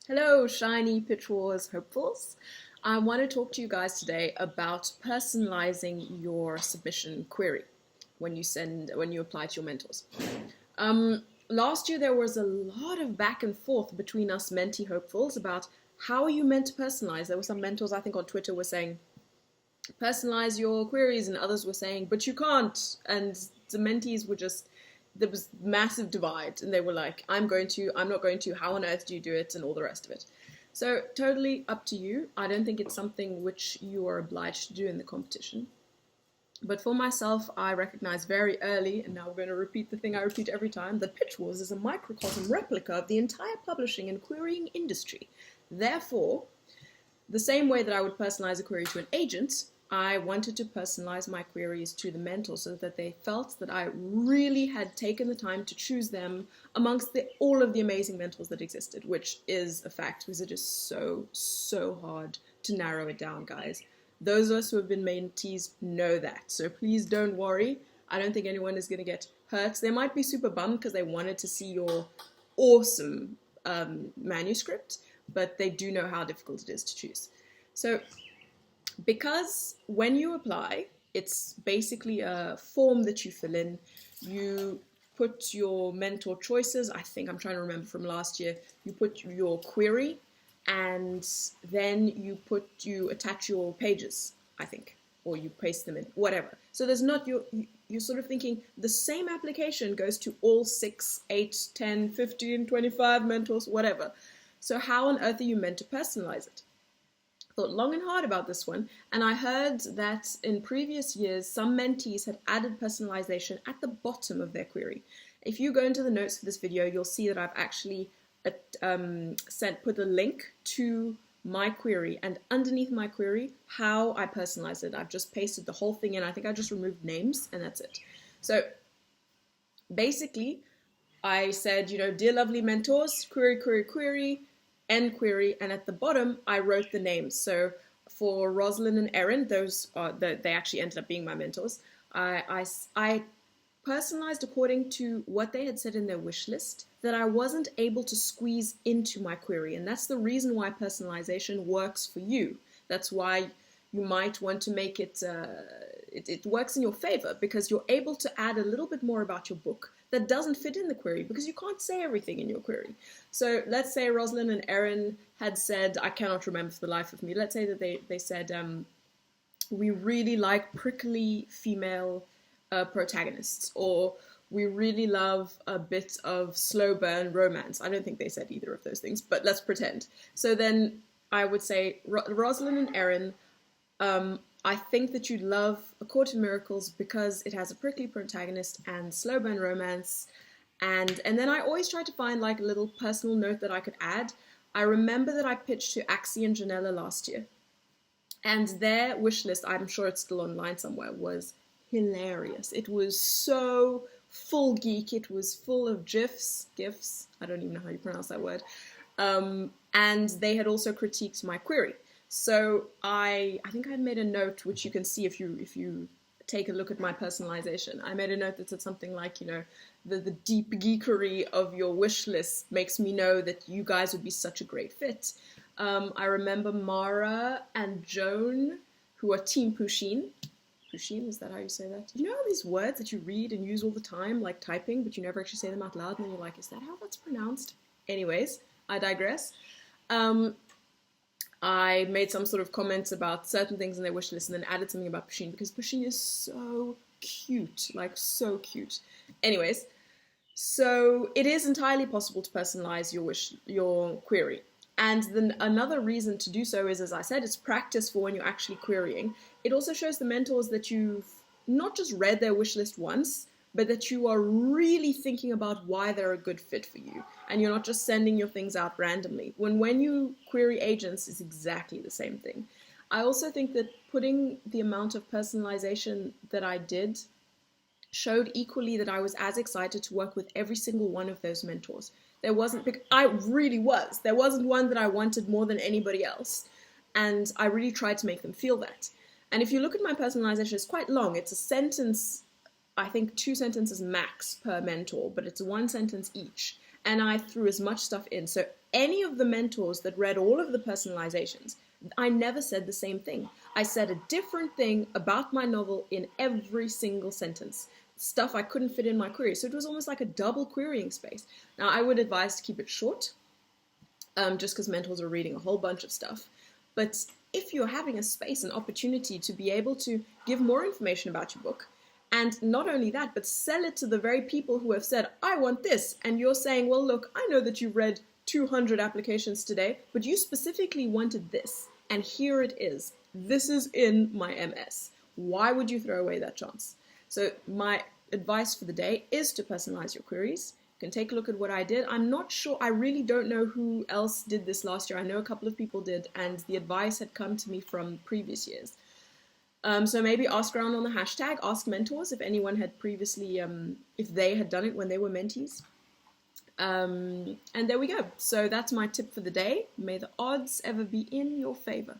Hello, shiny Pitch Wars hopefuls. I want to talk to you guys today about personalizing your submission query when you apply to your mentors. Last year there was a lot of back and forth between us mentee hopefuls about how are you meant to personalize. There were some mentors I think on Twitter were saying personalize your queries, and others were saying but you can't. And the mentees were just, there was massive divide, and they were like, I'm not going to, how on earth do you do it, and all the rest of it. So totally up to you. I don't think it's something which you are obliged to do in the competition. But for myself, I recognize very early, and now we're going to repeat the thing I repeat every time, that Pitch Wars is a microcosm replica of the entire publishing and querying industry. Therefore, the same way that I would personalize a query to an agent, I wanted to personalize my queries to the mentors so that they felt that I really had taken the time to choose them amongst all of the amazing mentors that existed, which is a fact because it is so hard to narrow it down, guys. Those of us who have been mentees know that, so please don't worry. I don't think anyone is going to get hurt. They might be super bummed because they wanted to see your awesome manuscript, but they do know how difficult it is to choose. So because when you apply, it's basically a form that you fill in. You put your mentor choices. I think I'm trying to remember from last year. You put your query, and then you attach your pages, I think, or you paste them in, whatever. So there's not, you're sort of thinking the same application goes to all 6, 8, 10, 15, 25 mentors, whatever. So how on earth are you meant to personalize it? Thought long and hard about this one, and I heard that in previous years some mentees had added personalization at the bottom of their query. If you go into the notes for this video, you'll see that I've actually put a link to my query, and underneath my query how I personalized it. I've just pasted the whole thing in. I think I just removed names and that's it. So basically I said, dear lovely mentors, query, end query, and at the bottom I wrote the names. So for Rosalind and Erin, they actually ended up being my mentors. I personalized according to what they had said in their wish list that I wasn't able to squeeze into my query, and that's the reason why personalization works for you. That's why you might want to make it, it works in your favor because you're able to add a little bit more about your book that doesn't fit in the query because you can't say everything in your query. So let's say Rosalind and Erin had said, I cannot remember for the life of me, let's say that they said, we really like prickly female protagonists, or we really love a bit of slow burn romance. I don't think they said either of those things, but let's pretend. So then I would say, Rosalind and Erin, I think that you'd love A Court of Miracles because it has a prickly protagonist and slow burn romance. And then I always try to find like a little personal note that I could add. I remember that I pitched to Axie and Janella last year, and their wish list, I'm sure it's still online somewhere, was hilarious. It was so full geek. It was full of gifs, I don't even know how you pronounce that word. And they had also critiqued my query. So I think I made a note, which you can see if you take a look at my personalization. I made a note that said something like, the deep geekery of your wish list makes me know that you guys would be such a great fit. I remember Mara and Joan, who are Team Pusheen. Pusheen, is that how you say that? You know these words that you read and use all the time, like typing, but you never actually say them out loud, and then you're like, is that how that's pronounced? Anyways, I digress. I made some sort of comments about certain things in their wish list and then added something about Pusheen because Pusheen is so cute, like so cute. Anyways, so it is entirely possible to personalize your query. And then another reason to do so is, as I said, it's practice for when you're actually querying. It also shows the mentors that you've not just read their wish list once, but that you are really thinking about why they're a good fit for you. And you're not just sending your things out randomly. When you query agents, it's exactly the same thing. I also think that putting the amount of personalization that I did showed equally that I was as excited to work with every single one of those mentors. There wasn't one that I wanted more than anybody else. And I really tried to make them feel that. And if you look at my personalization, it's quite long. It's a sentence, I think 2 sentences max per mentor, but it's 1 sentence each. and I threw as much stuff in. So any of the mentors that read all of the personalizations, I never said the same thing. I said a different thing about my novel in every single sentence. Stuff I couldn't fit in my query. So it was almost like a double querying space. Now, I would advise to keep it short, just because mentors are reading a whole bunch of stuff. But if you're having a space, an opportunity to be able to give more information about your book, and not only that, but sell it to the very people who have said, I want this, and you're saying, well, look, I know that you've read 200 applications today, but you specifically wanted this, and here it is. This is in my MS. Why would you throw away that chance? So my advice for the day is to personalize your queries. You can take a look at what I did. I'm not sure, I really don't know who else did this last year. I know a couple of people did, and the advice had come to me from previous years. So maybe ask around on the hashtag, ask mentors if anyone had previously, if they had done it when they were mentees. And there we go. So that's my tip for the day. May the odds ever be in your favor.